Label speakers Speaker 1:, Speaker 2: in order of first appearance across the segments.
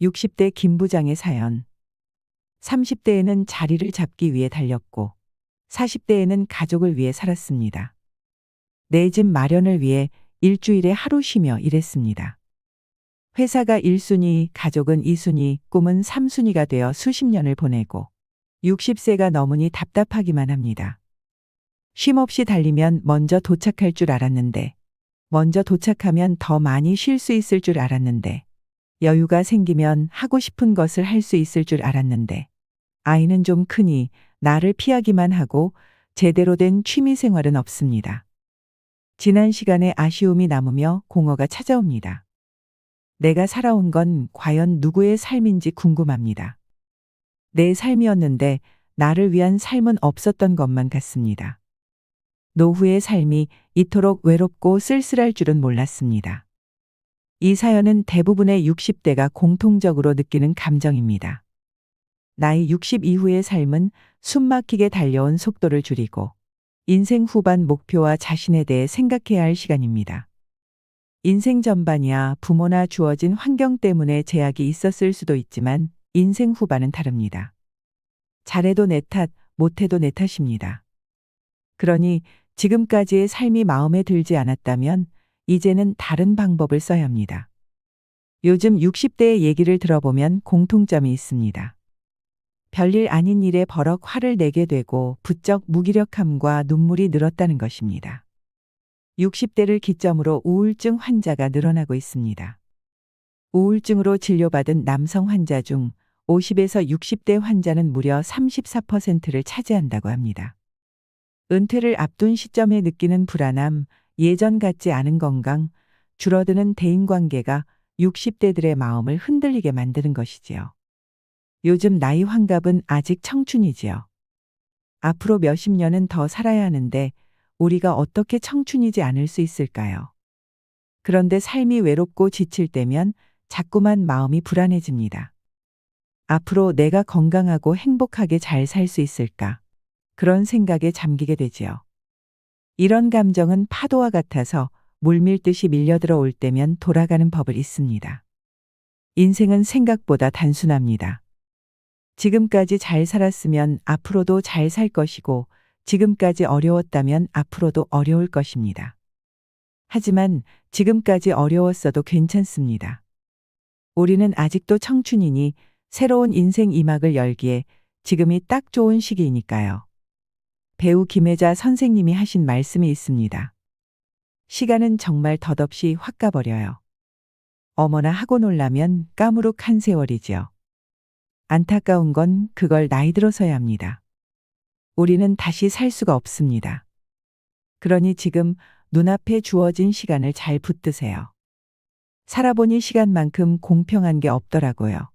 Speaker 1: 60대 김 부장의 사연. 30대에는 자리를 잡기 위해 달렸고 40대에는 가족을 위해 살았습니다. 내 집 마련을 위해 일주일에 하루 쉬며 일했습니다. 회사가 1순위, 가족은 2순위, 꿈은 3순위가 되어 수십 년을 보내고 60세가 넘으니 답답하기만 합니다. 쉼없이 달리면 먼저 도착할 줄 알았는데, 먼저 도착하면 더 많이 쉴 수 있을 줄 알았는데, 여유가 생기면 하고 싶은 것을 할 수 있을 줄 알았는데, 아이는 좀 크니 나를 피하기만 하고 제대로 된 취미 생활은 없습니다. 지난 시간에 아쉬움이 남으며 공허가 찾아옵니다. 내가 살아온 건 과연 누구의 삶인지 궁금합니다. 내 삶이었는데 나를 위한 삶은 없었던 것만 같습니다. 노후의 삶이 이토록 외롭고 쓸쓸할 줄은 몰랐습니다. 이 사연은 대부분의 60대가 공통적으로 느끼는 감정입니다. 나이 60 이후의 삶은 숨막히게 달려온 속도를 줄이고 인생 후반 목표와 자신에 대해 생각해야 할 시간입니다. 인생 전반이야 부모나 주어진 환경 때문에 제약이 있었을 수도 있지만 인생 후반은 다릅니다. 잘해도 내 탓, 못해도 내 탓입니다. 그러니 지금까지의 삶이 마음에 들지 않았다면 이제는 다른 방법을 써야 합니다. 요즘 60대의 얘기를 들어보면 공통점이 있습니다. 별일 아닌 일에 버럭 화를 내게 되고 부쩍 무기력함과 눈물이 늘었다는 것입니다. 60대를 기점으로 우울증 환자가 늘어나고 있습니다. 우울증으로 진료받은 남성 환자 중 50에서 60대 환자는 무려 34%를 차지한다고 합니다. 은퇴를 앞둔 시점에 느끼는 불안함, 예전 같지 않은 건강, 줄어드는 대인관계가 60대들의 마음을 흔들리게 만드는 것이지요. 요즘 나이 환갑은 아직 청춘이지요. 앞으로 몇십 년은 더 살아야 하는데 우리가 어떻게 청춘이지 않을 수 있을까요? 그런데 삶이 외롭고 지칠 때면 자꾸만 마음이 불안해집니다. 앞으로 내가 건강하고 행복하게 잘 살 수 있을까? 그런 생각에 잠기게 되지요. 이런 감정은 파도와 같아서 물밀듯이 밀려들어 올 때면 돌아가는 법을 잊습니다. 인생은 생각보다 단순합니다. 지금까지 잘 살았으면 앞으로도 잘 살 것이고 지금까지 어려웠다면 앞으로도 어려울 것입니다. 하지만 지금까지 어려웠어도 괜찮습니다. 우리는 아직도 청춘이니 새로운 인생 2막을 열기에 지금이 딱 좋은 시기이니까요. 배우 김혜자 선생님이 하신 말씀이 있습니다. 시간은 정말 덧없이 확 가버려요. 어머나 하고 놀라면 까무룩한 세월이지요. 안타까운 건 그걸 나이 들어서야 합니다. 우리는 다시 살 수가 없습니다. 그러니 지금 눈앞에 주어진 시간을 잘 붙드세요. 살아보니 시간만큼 공평한 게 없더라고요.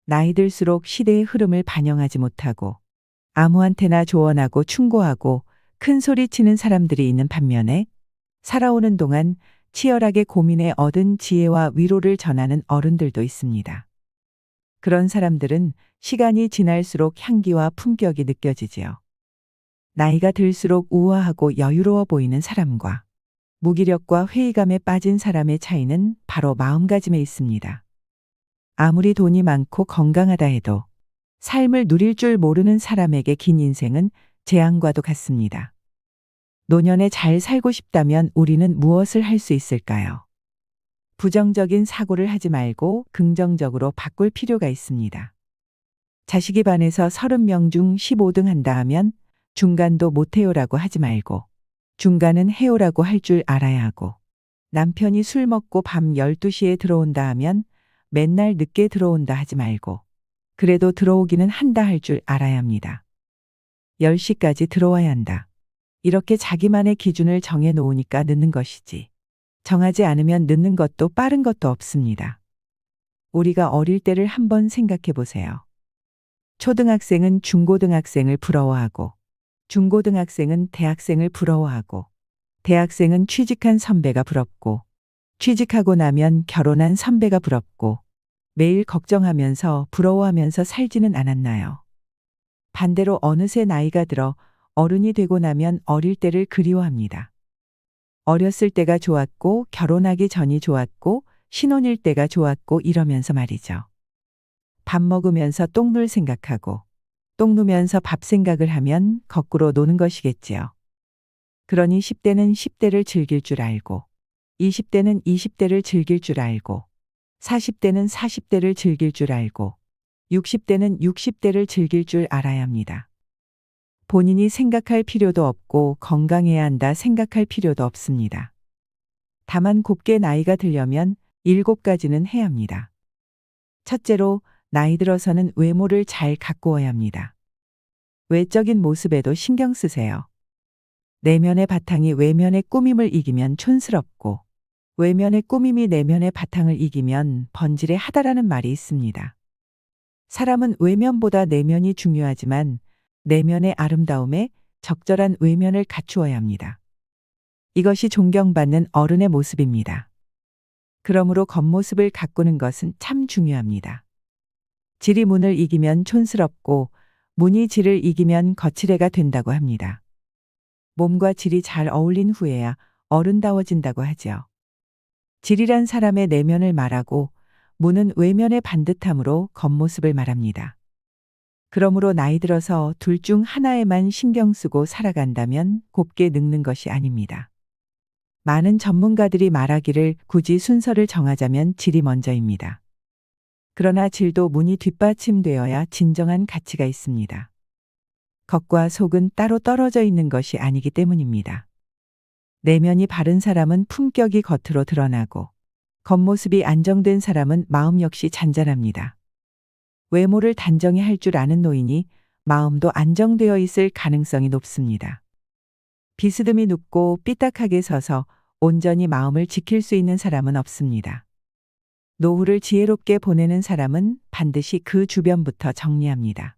Speaker 1: 나이 들수록 시대의 흐름을 반영하지 못하고 아무한테나 조언하고 충고하고 큰 소리 치는 사람들이 있는 반면에 살아오는 동안 치열하게 고민해 얻은 지혜와 위로를 전하는 어른들도 있습니다. 그런 사람들은 시간이 지날수록 향기와 품격이 느껴지지요. 나이가 들수록 우아하고 여유로워 보이는 사람과 무기력과 회의감에 빠진 사람의 차이는 바로 마음가짐에 있습니다. 아무리 돈이 많고 건강하다 해도 삶을 누릴 줄 모르는 사람에게 긴 인생은 재앙과도 같습니다. 노년에 잘 살고 싶다면 우리는 무엇을 할 수 있을까요? 부정적인 사고를 하지 말고 긍정적으로 바꿀 필요가 있습니다. 자식이 반에서 30명 중 15등 한다 하면 중간도 못해요라고 하지 말고 중간은 해요라고 할 줄 알아야 하고 남편이 술 먹고 밤 12시에 들어온다 하면 맨날 늦게 들어온다 하지 말고 그래도 들어오기는 한다 할 줄 알아야 합니다. 10시까지 들어와야 한다. 이렇게 자기만의 기준을 정해 놓으니까 늦는 것이지. 정하지 않으면 늦는 것도 빠른 것도 없습니다. 우리가 어릴 때를 한번 생각해 보세요. 초등학생은 중고등학생을 부러워하고 중고등학생은 대학생을 부러워하고 대학생은 취직한 선배가 부럽고 취직하고 나면 결혼한 선배가 부럽고 매일 걱정하면서 부러워하면서 살지는 않았나요? 반대로 어느새 나이가 들어 어른이 되고 나면 어릴 때를 그리워합니다. 어렸을 때가 좋았고 결혼하기 전이 좋았고 신혼일 때가 좋았고 이러면서 말이죠. 밥 먹으면서 똥 눌 생각하고 똥 누면서 밥 생각을 하면 거꾸로 노는 것이겠지요. 그러니 10대는 10대를 즐길 줄 알고 20대는 20대를 즐길 줄 알고 40대는 40대를 즐길 줄 알고 60대는 60대를 즐길 줄 알아야 합니다. 본인이 생각할 필요도 없고 건강해야 한다 생각할 필요도 없습니다. 다만 곱게 나이가 들려면 7가지는 해야 합니다. 첫째로 나이 들어서는 외모를 잘 가꾸어야 합니다. 외적인 모습에도 신경 쓰세요. 내면의 바탕이 외면의 꾸밈을 이기면 촌스럽고 외면의 꾸밈이 내면의 바탕을 이기면 번지레 하다라는 말이 있습니다. 사람은 외면보다 내면이 중요하지만 내면의 아름다움에 적절한 외면을 갖추어야 합니다. 이것이 존경받는 어른의 모습입니다. 그러므로 겉모습을 가꾸는 것은 참 중요합니다. 질이 문을 이기면 촌스럽고 문이 질을 이기면 거칠애가 된다고 합니다. 몸과 질이 잘 어울린 후에야 어른다워진다고 하지요. 질이란 사람의 내면을 말하고 문은 외면의 반듯함으로 겉모습을 말합니다. 그러므로 나이 들어서 둘 중 하나에만 신경 쓰고 살아간다면 곱게 늙는 것이 아닙니다. 많은 전문가들이 말하기를 굳이 순서를 정하자면 질이 먼저입니다. 그러나 질도 문이 뒷받침되어야 진정한 가치가 있습니다. 겉과 속은 따로 떨어져 있는 것이 아니기 때문입니다. 내면이 바른 사람은 품격이 겉으로 드러나고 겉모습이 안정된 사람은 마음 역시 잔잔합니다. 외모를 단정히 할 줄 아는 노인이 마음도 안정되어 있을 가능성이 높습니다. 비스듬히 눕고 삐딱하게 서서 온전히 마음을 지킬 수 있는 사람은 없습니다. 노후를 지혜롭게 보내는 사람은 반드시 그 주변부터 정리합니다.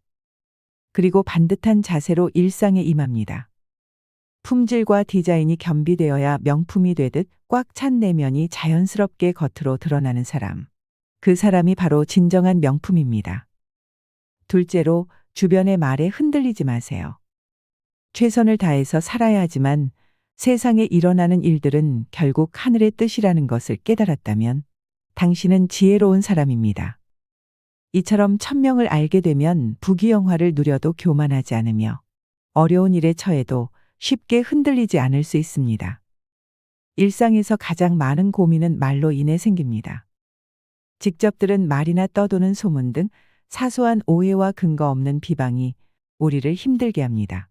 Speaker 1: 그리고 반듯한 자세로 일상에 임합니다. 품질과 디자인이 겸비되어야 명품이 되듯 꽉 찬 내면이 자연스럽게 겉으로 드러나는 사람. 그 사람이 바로 진정한 명품입니다. 둘째로 주변의 말에 흔들리지 마세요. 최선을 다해서 살아야 하지만 세상에 일어나는 일들은 결국 하늘의 뜻이라는 것을 깨달았다면 당신은 지혜로운 사람입니다. 이처럼 천명을 알게 되면 부귀영화를 누려도 교만하지 않으며 어려운 일에 처해도 쉽게 흔들리지 않을 수 있습니다. 일상에서 가장 많은 고민은 말로 인해 생깁니다. 직접 들은 말이나 떠도는 소문 등 사소한 오해와 근거 없는 비방이 우리를 힘들게 합니다.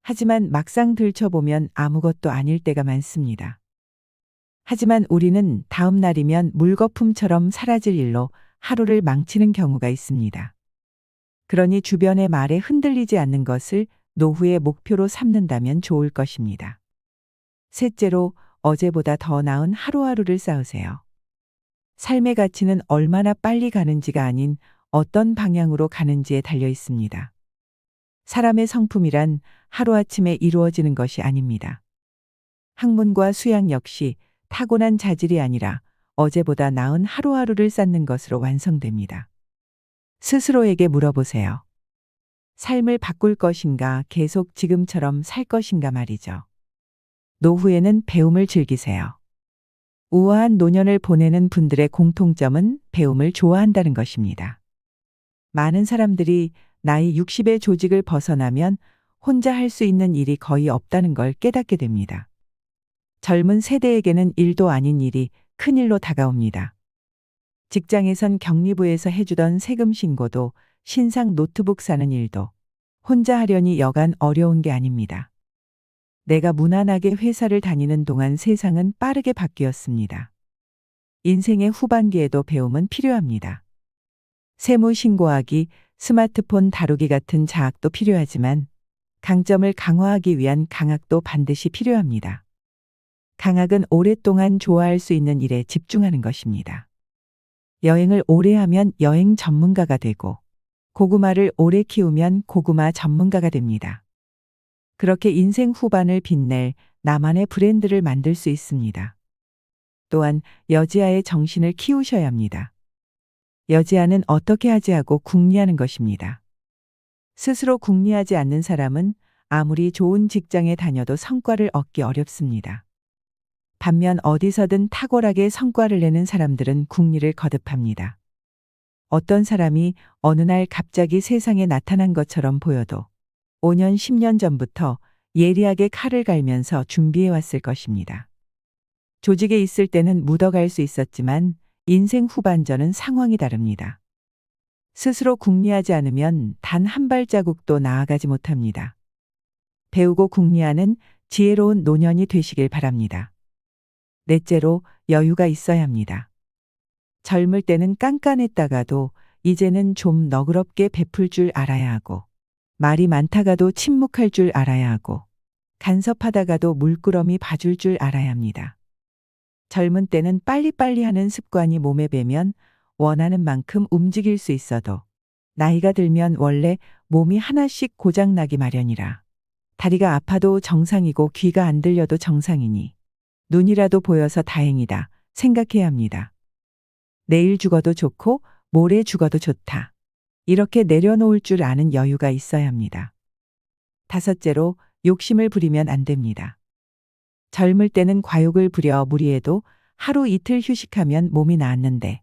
Speaker 1: 하지만 막상 들춰보면 아무것도 아닐 때가 많습니다. 하지만 우리는 다음 날이면 물거품처럼 사라질 일로 하루를 망치는 경우가 있습니다. 그러니 주변의 말에 흔들리지 않는 것을 노후의 목표로 삼는다면 좋을 것입니다. 셋째로 어제보다 더 나은 하루하루를 쌓으세요. 삶의 가치는 얼마나 빨리 가는지가 아닌 어떤 방향으로 가는지에 달려 있습니다. 사람의 성품이란 하루아침에 이루어지는 것이 아닙니다. 학문과 수양 역시 타고난 자질이 아니라 어제보다 나은 하루하루를 쌓는 것으로 완성됩니다. 스스로에게 물어보세요. 삶을 바꿀 것인가 계속 지금처럼 살 것인가 말이죠. 노후에는 배움을 즐기세요. 우아한 노년을 보내는 분들의 공통점은 배움을 좋아한다는 것입니다. 많은 사람들이 나이 60의 조직을 벗어나면 혼자 할 수 있는 일이 거의 없다는 걸 깨닫게 됩니다. 젊은 세대에게는 일도 아닌 일이 큰일로 다가옵니다. 직장에선 격리부에서 해주던 세금 신고도 신상 노트북 사는 일도 혼자 하려니 여간 어려운 게 아닙니다. 내가 무난하게 회사를 다니는 동안 세상은 빠르게 바뀌었습니다. 인생의 후반기에도 배움은 필요합니다. 세무 신고하기, 스마트폰 다루기 같은 자학도 필요하지만 강점을 강화하기 위한 강학도 반드시 필요합니다. 강학은 오랫동안 좋아할 수 있는 일에 집중하는 것입니다. 여행을 오래 하면 여행 전문가가 되고 고구마를 오래 키우면 고구마 전문가가 됩니다. 그렇게 인생 후반을 빛낼 나만의 브랜드를 만들 수 있습니다. 또한 여지아의 정신을 키우셔야 합니다. 여지아는 어떻게 하지 하고 궁리하는 것입니다. 스스로 궁리하지 않는 사람은 아무리 좋은 직장에 다녀도 성과를 얻기 어렵습니다. 반면 어디서든 탁월하게 성과를 내는 사람들은 궁리를 거듭합니다. 어떤 사람이 어느 날 갑자기 세상에 나타난 것처럼 보여도 5년, 10년 전부터 예리하게 칼을 갈면서 준비해 왔을 것입니다. 조직에 있을 때는 묻어갈 수 있었지만 인생 후반전은 상황이 다릅니다. 스스로 궁리하지 않으면 단 한 발자국도 나아가지 못합니다. 배우고 궁리하는 지혜로운 노년이 되시길 바랍니다. 넷째로 여유가 있어야 합니다. 젊을 때는 깐깐했다가도 이제는 좀 너그럽게 베풀 줄 알아야 하고, 말이 많다가도 침묵할 줄 알아야 하고, 간섭하다가도 물끄러미 봐줄 줄 알아야 합니다. 젊은 때는 빨리빨리 하는 습관이 몸에 배면 원하는 만큼 움직일 수 있어도 나이가 들면 원래 몸이 하나씩 고장나기 마련이라 다리가 아파도 정상이고 귀가 안 들려도 정상이니 눈이라도 보여서 다행이다 생각해야 합니다. 내일 죽어도 좋고 모레 죽어도 좋다. 이렇게 내려놓을 줄 아는 여유가 있어야 합니다. 다섯째로 욕심을 부리면 안 됩니다. 젊을 때는 과욕을 부려 무리해도 하루 이틀 휴식하면 몸이 나았는데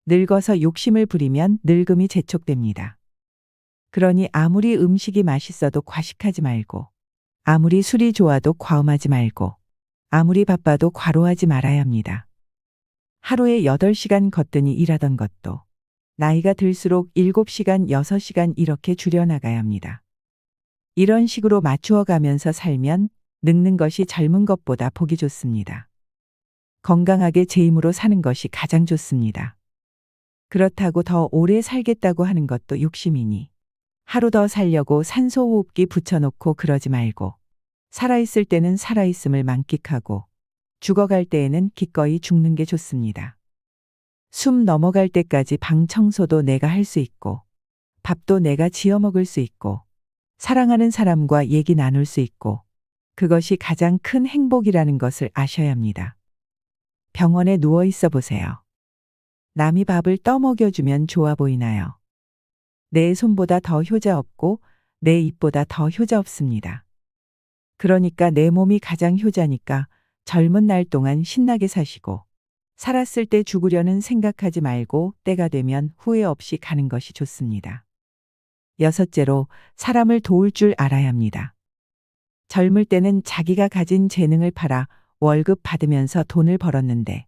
Speaker 1: 늙어서 욕심을 부리면 늙음이 재촉됩니다. 그러니 아무리 음식이 맛있어도 과식하지 말고, 아무리 술이 좋아도 과음하지 말고, 아무리 바빠도 과로하지 말아야 합니다. 하루에 8시간 거뜬히 일하던 것도 나이가 들수록 7시간, 6시간 이렇게 줄여나가야 합니다. 이런 식으로 맞추어 가면서 살면 늙는 것이 젊은 것보다 보기 좋습니다. 건강하게 제 힘으로 사는 것이 가장 좋습니다. 그렇다고 더 오래 살겠다고 하는 것도 욕심이니 하루 더 살려고 산소호흡기 붙여놓고 그러지 말고 살아있을 때는 살아있음을 만끽하고 죽어갈 때에는 기꺼이 죽는 게 좋습니다. 숨 넘어갈 때까지 방 청소도 내가 할 수 있고 밥도 내가 지어 먹을 수 있고 사랑하는 사람과 얘기 나눌 수 있고 그것이 가장 큰 행복이라는 것을 아셔야 합니다. 병원에 누워 있어 보세요. 남이 밥을 떠먹여주면 좋아 보이나요? 내 손보다 더 효자 없고 내 입보다 더 효자 없습니다. 그러니까 내 몸이 가장 효자니까 젊은 날 동안 신나게 사시고 살았을 때 죽으려는 생각하지 말고 때가 되면 후회 없이 가는 것이 좋습니다. 여섯째로 사람을 도울 줄 알아야 합니다. 젊을 때는 자기가 가진 재능을 팔아 월급 받으면서 돈을 벌었는데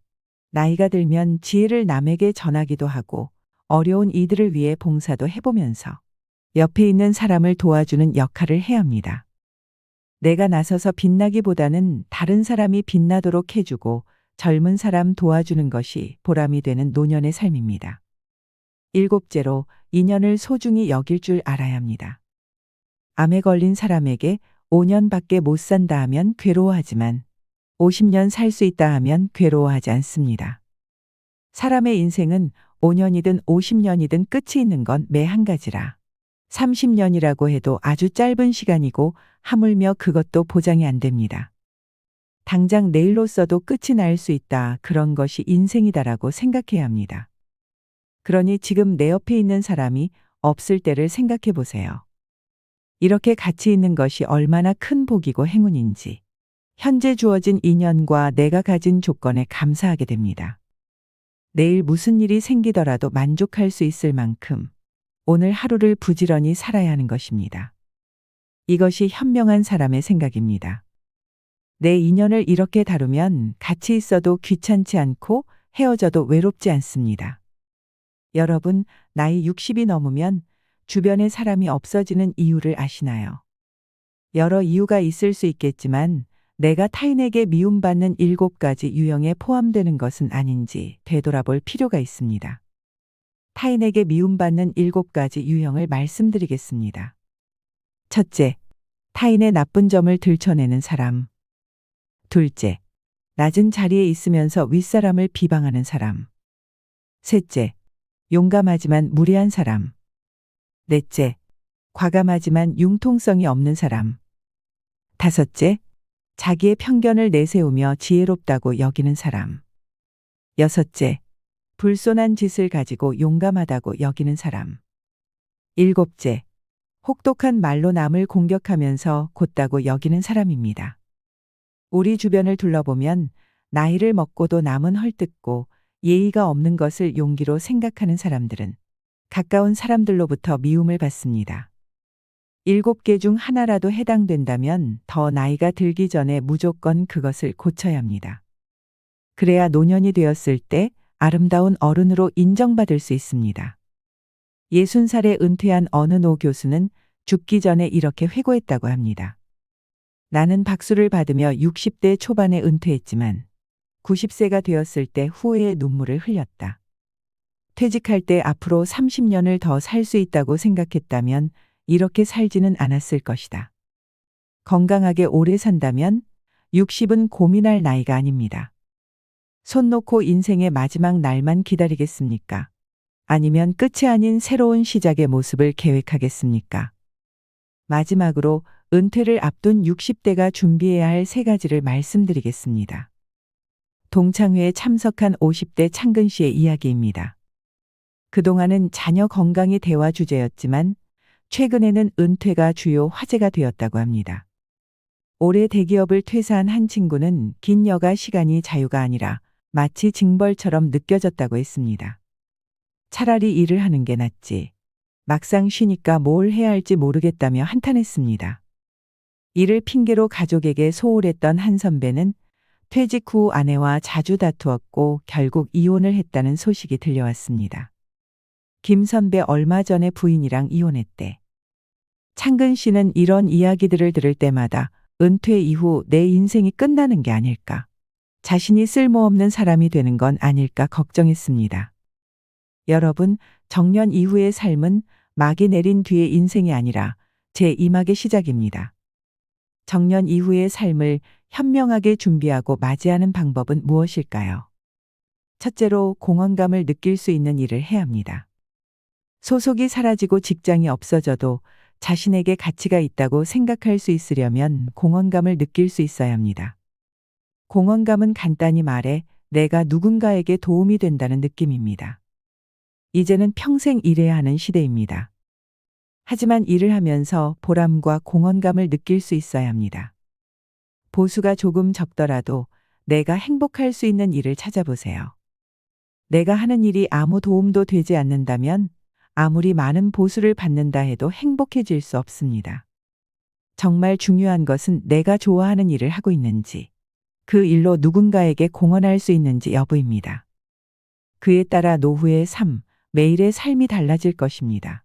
Speaker 1: 나이가 들면 지혜를 남에게 전하기도 하고 어려운 이들을 위해 봉사도 해보면서 옆에 있는 사람을 도와주는 역할을 해야 합니다. 내가 나서서 빛나기보다는 다른 사람이 빛나도록 해주고 젊은 사람 도와주는 것이 보람이 되는 노년의 삶입니다. 일곱째로 인연을 소중히 여길 줄 알아야 합니다. 암에 걸린 사람에게 5년밖에 못 산다 하면 괴로워하지만 50년 살 수 있다 하면 괴로워하지 않습니다. 사람의 인생은 5년이든 50년이든 끝이 있는 건 매 한 가지라. 30년이라고 해도 아주 짧은 시간이고 하물며 그것도 보장이 안 됩니다. 당장 내일로 써도 끝이 날 수 있다. 그런 것이 인생이다라고 생각해야 합니다. 그러니 지금 내 옆에 있는 사람이 없을 때를 생각해 보세요. 이렇게 같이 있는 것이 얼마나 큰 복이고 행운인지 현재 주어진 인연과 내가 가진 조건에 감사하게 됩니다. 내일 무슨 일이 생기더라도 만족할 수 있을 만큼 오늘 하루를 부지런히 살아야 하는 것입니다. 이것이 현명한 사람의 생각입니다. 내 인연을 이렇게 다루면 같이 있어도 귀찮지 않고 헤어져도 외롭지 않습니다. 여러분, 나이 60이 넘으면 주변에 사람이 없어지는 이유를 아시나요? 여러 이유가 있을 수 있겠지만 내가 타인에게 미움받는 7가지 유형에 포함되는 것은 아닌지 되돌아볼 필요가 있습니다. 타인에게 미움받는 7가지 유형을 말씀드리겠습니다. 첫째, 타인의 나쁜 점을 들춰내는 사람. 둘째, 낮은 자리에 있으면서 윗사람을 비방하는 사람. 셋째, 용감하지만 무례한 사람. 넷째, 과감하지만 융통성이 없는 사람. 다섯째, 자기의 편견을 내세우며 지혜롭다고 여기는 사람. 여섯째, 불손한 짓을 가지고 용감하다고 여기는 사람. 일곱째, 혹독한 말로 남을 공격하면서 곧다고 여기는 사람입니다. 우리 주변을 둘러보면 나이를 먹고도 남은 헐뜯고 예의가 없는 것을 용기로 생각하는 사람들은 가까운 사람들로부터 미움을 받습니다. 7개 중 하나라도 해당된다면 더 나이가 들기 전에 무조건 그것을 고쳐야 합니다. 그래야 노년이 되었을 때 아름다운 어른으로 인정받을 수 있습니다. 60살에 은퇴한 어느 노 교수는 죽기 전에 이렇게 회고했다고 합니다. 나는 박수를 받으며 60대 초반에 은퇴했지만 90세가 되었을 때 후회의 눈물을 흘렸다. 퇴직할 때 앞으로 30년을 더 살 수 있다고 생각했다면 이렇게 살지는 않았을 것이다. 건강하게 오래 산다면 60은 고민할 나이가 아닙니다. 손 놓고 인생의 마지막 날만 기다리겠습니까? 아니면 끝이 아닌 새로운 시작의 모습을 계획하겠습니까? 마지막으로 은퇴를 앞둔 60대가 준비해야 할 3가지를 말씀드리겠습니다. 동창회에 참석한 50대 창근 씨의 이야기입니다. 그동안은 자녀 건강이 대화 주제였지만 최근에는 은퇴가 주요 화제가 되었다고 합니다. 올해 대기업을 퇴사한 한 친구는 긴 여가 시간이 자유가 아니라 마치 징벌처럼 느껴졌다고 했습니다. 차라리 일을 하는 게 낫지. 막상 쉬니까 뭘 해야 할지 모르겠다며 한탄했습니다. 이를 핑계로 가족에게 소홀했던 한 선배는 퇴직 후 아내와 자주 다투었고 결국 이혼을 했다는 소식이 들려왔습니다. 김 선배 얼마 전에 부인이랑 이혼했대. 창근 씨는 이런 이야기들을 들을 때마다 은퇴 이후 내 인생이 끝나는 게 아닐까, 자신이 쓸모없는 사람이 되는 건 아닐까 걱정했습니다. 여러분, 정년 이후의 삶은 막이 내린 뒤의 인생이 아니라 제2막의 시작입니다. 정년 이후의 삶을 현명하게 준비하고 맞이하는 방법은 무엇일까요? 첫째로 공허감을 느낄 수 있는 일을 해야 합니다. 소속이 사라지고 직장이 없어져도 자신에게 가치가 있다고 생각할 수 있으려면 공허감을 느낄 수 있어야 합니다. 공허감은 간단히 말해 내가 누군가에게 도움이 된다는 느낌입니다. 이제는 평생 일해야 하는 시대입니다. 하지만 일을 하면서 보람과 공헌감을 느낄 수 있어야 합니다. 보수가 조금 적더라도 내가 행복할 수 있는 일을 찾아보세요. 내가 하는 일이 아무 도움도 되지 않는다면 아무리 많은 보수를 받는다 해도 행복해질 수 없습니다. 정말 중요한 것은 내가 좋아하는 일을 하고 있는지, 그 일로 누군가에게 공헌할 수 있는지 여부입니다. 그에 따라 노후의 삶, 매일의 삶이 달라질 것입니다.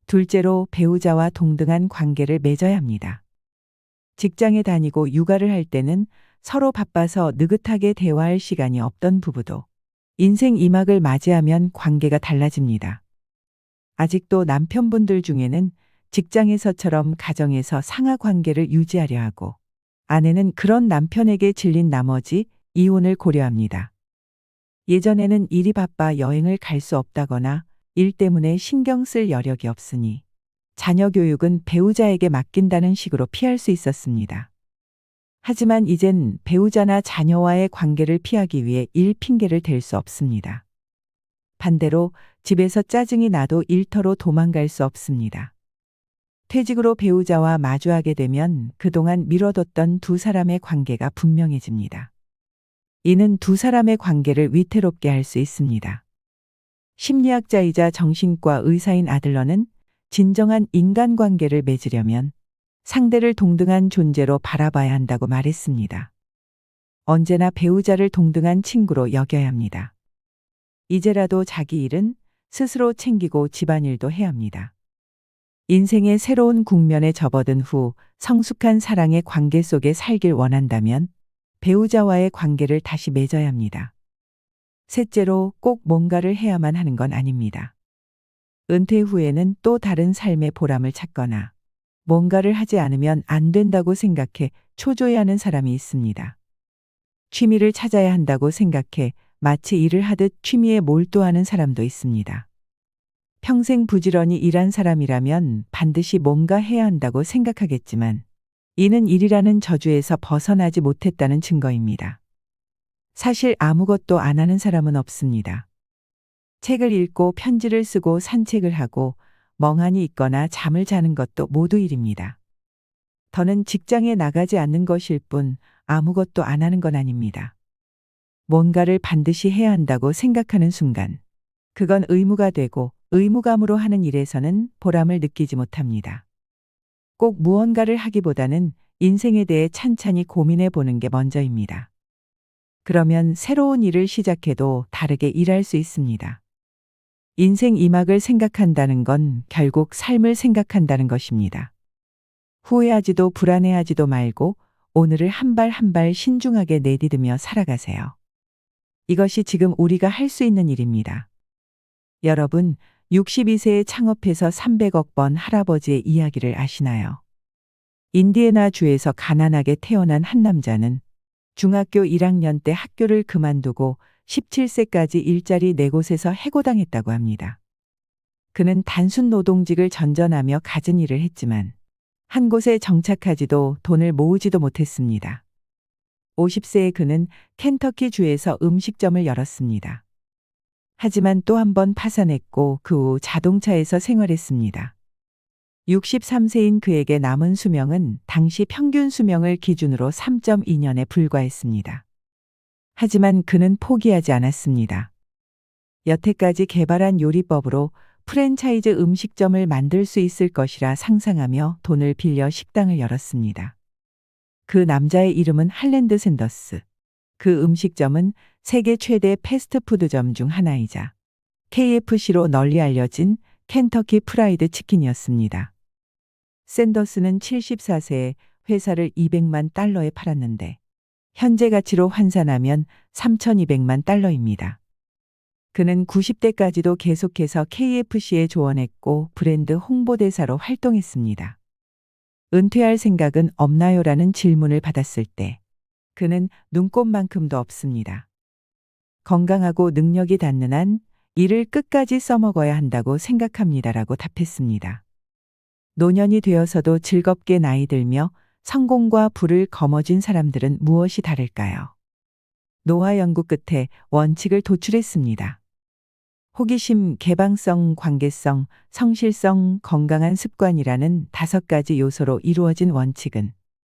Speaker 1: 둘째로 배우자와 동등한 관계를 맺어야 합니다. 직장에 다니고 육아를 할 때는 서로 바빠서 느긋하게 대화할 시간이 없던 부부도 인생 2막을 맞이하면 관계가 달라집니다. 아직도 남편분들 중에는 직장에서처럼 가정에서 상하 관계를 유지하려 하고 아내는 그런 남편에게 질린 나머지 이혼을 고려합니다. 예전에는 일이 바빠 여행을 갈 수 없다거나 일 때문에 신경 쓸 여력이 없으니 자녀 교육은 배우자에게 맡긴다는 식으로 피할 수 있었습니다. 하지만 이젠 배우자나 자녀와의 관계를 피하기 위해 일 핑계를 댈 수 없습니다. 반대로 집에서 짜증이 나도 일터로 도망갈 수 없습니다. 퇴직으로 배우자와 마주하게 되면 그동안 미뤄뒀던 두 사람의 관계가 분명해집니다. 이는 두 사람의 관계를 위태롭게 할 수 있습니다. 심리학자이자 정신과 의사인 아들러는 진정한 인간관계를 맺으려면 상대를 동등한 존재로 바라봐야 한다고 말했습니다. 언제나 배우자를 동등한 친구로 여겨야 합니다. 이제라도 자기 일은 스스로 챙기고 집안일도 해야 합니다. 인생의 새로운 국면에 접어든 후 성숙한 사랑의 관계 속에 살길 원한다면 배우자와의 관계를 다시 맺어야 합니다. 셋째로 꼭 뭔가를 해야만 하는 건 아닙니다. 은퇴 후에는 또 다른 삶의 보람을 찾거나 뭔가를 하지 않으면 안 된다고 생각해 초조해하는 사람이 있습니다. 취미를 찾아야 한다고 생각해 마치 일을 하듯 취미에 몰두하는 사람도 있습니다. 평생 부지런히 일한 사람이라면 반드시 뭔가 해야 한다고 생각하겠지만 이는 일이라는 저주에서 벗어나지 못했다는 증거입니다. 사실 아무것도 안 하는 사람은 없습니다. 책을 읽고 편지를 쓰고 산책을 하고 멍하니 있거나 잠을 자는 것도 모두 일입니다. 더는 직장에 나가지 않는 것일 뿐 아무것도 안 하는 건 아닙니다. 뭔가를 반드시 해야 한다고 생각하는 순간 그건 의무가 되고 의무감으로 하는 일에서는 보람을 느끼지 못합니다. 꼭 무언가를 하기보다는 인생에 대해 찬찬히 고민해 보는 게 먼저입니다. 그러면 새로운 일을 시작해도 다르게 일할 수 있습니다. 인생 2막을 생각한다는 건 결국 삶을 생각한다는 것입니다. 후회하지도 불안해하지도 말고 오늘을 한 발 한 발 신중하게 내디디며 살아가세요. 이것이 지금 우리가 할 수 있는 일입니다. 여러분, 62세에 창업해서 300억 번 할아버지의 이야기를 아시나요? 인디애나 주에서 가난하게 태어난 한 남자는 중학교 1학년 때 학교를 그만두고 17세까지 일자리 4곳에서 해고당했다고 합니다. 그는 단순 노동직을 전전하며 갖은 일을 했지만 한 곳에 정착하지도 돈을 모으지도 못했습니다. 50세에 그는 켄터키 주에서 음식점을 열었습니다. 하지만 또 한 번 파산했고 그 후 자동차에서 생활했습니다. 63세인 그에게 남은 수명은 당시 평균 수명을 기준으로 3.2년에 불과했습니다. 하지만 그는 포기하지 않았습니다. 여태까지 개발한 요리법으로 프랜차이즈 음식점을 만들 수 있을 것이라 상상하며 돈을 빌려 식당을 열었습니다. 그 남자의 이름은 할랜드 샌더스. 그 음식점은 세계 최대 패스트푸드점 중 하나이자 KFC로 널리 알려진 켄터키 프라이드 치킨이었습니다. 샌더스는 74세에 회사를 200만 달러에 팔았는데 현재 가치로 환산하면 3,200만 달러입니다. 그는 90대까지도 계속해서 KFC에 조언했고 브랜드 홍보대사로 활동했습니다. 은퇴할 생각은 없나요라는 질문을 받았을 때 그는 눈꼽만큼도 없습니다. 건강하고 능력이 닿는 한 이를 끝까지 써먹어야 한다고 생각합니다라고 답했습니다. 노년이 되어서도 즐겁게 나이 들며 성공과 부를 거머쥔 사람들은 무엇이 다를까요? 노화 연구 끝에 원칙을 도출했습니다. 호기심, 개방성, 관계성, 성실성, 건강한 습관이라는 5가지 요소로 이루어진 원칙은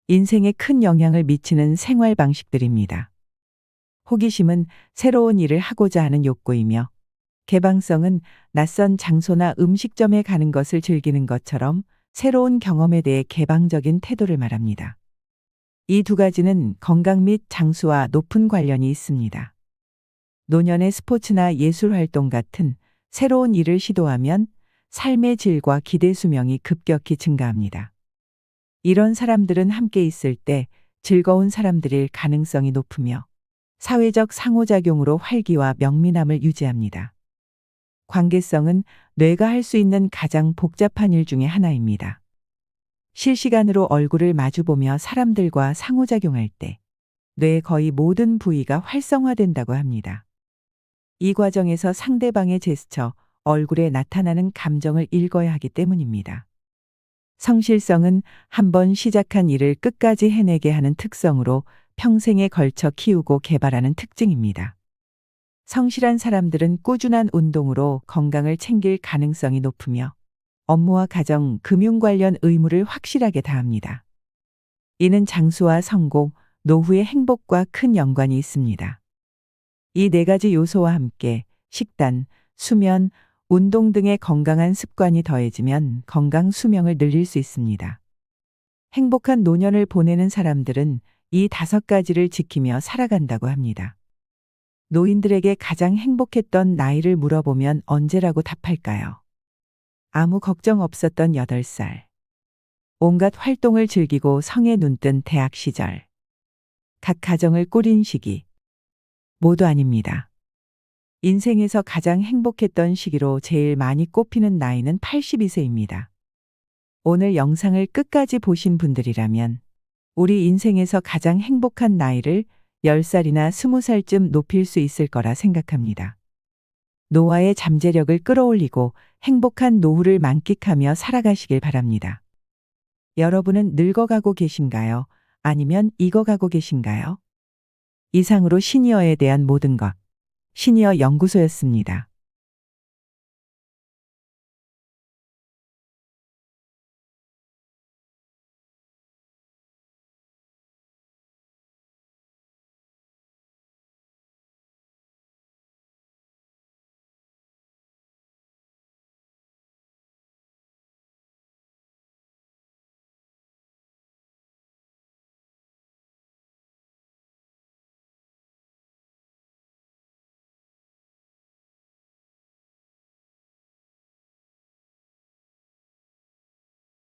Speaker 1: 인생에 큰 영향을 미치는 생활 방식들입니다. 호기심은 새로운 일을 하고자 하는 욕구이며 개방성은 낯선 장소나 음식점에 가는 것을 즐기는 것처럼 새로운 경험에 대해 개방적인 태도를 말합니다. 이 2가지는 건강 및 장수와 높은 관련이 있습니다. 노년의 스포츠나 예술 활동 같은 새로운 일을 시도하면 삶의 질과 기대 수명이 급격히 증가합니다. 이런 사람들은 함께 있을 때 즐거운 사람들일 가능성이 높으며 사회적 상호작용으로 활기와 명민함을 유지합니다. 관계성은 뇌가 할 수 있는 가장 복잡한 일 중에 하나입니다. 실시간으로 얼굴을 마주보며 사람들과 상호작용할 때 뇌의 거의 모든 부위가 활성화된다고 합니다. 이 과정에서 상대방의 제스처, 얼굴에 나타나는 감정을 읽어야 하기 때문입니다. 성실성은 한번 시작한 일을 끝까지 해내게 하는 특성으로 평생에 걸쳐 키우고 개발하는 특징입니다. 성실한 사람들은 꾸준한 운동으로 건강을 챙길 가능성이 높으며 업무와 가정, 금융 관련 의무를 확실하게 다합니다. 이는 장수와 성공, 노후의 행복과 큰 연관이 있습니다. 이 4가지 요소와 함께 식단, 수면, 운동 등의 건강한 습관이 더해지면 건강 수명을 늘릴 수 있습니다. 행복한 노년을 보내는 사람들은 이 5가지를 지키며 살아간다고 합니다. 노인들에게 가장 행복했던 나이를 물어보면 언제라고 답할까요? 아무 걱정 없었던 8살. 온갖 활동을 즐기고 성에 눈뜬 대학 시절. 각 가정을 꾸린 시기. 모두 아닙니다. 인생에서 가장 행복했던 시기로 제일 많이 꼽히는 나이는 82세입니다. 오늘 영상을 끝까지 보신 분들이라면 우리 인생에서 가장 행복한 나이를 10살이나 20살쯤 높일 수 있을 거라 생각합니다. 노화의 잠재력을 끌어올리고 행복한 노후를 만끽하며 살아가시길 바랍니다. 여러분은 늙어가고 계신가요? 아니면 익어가고 계신가요? 이상으로 시니어에 대한 모든 것. 시니어 연구소였습니다.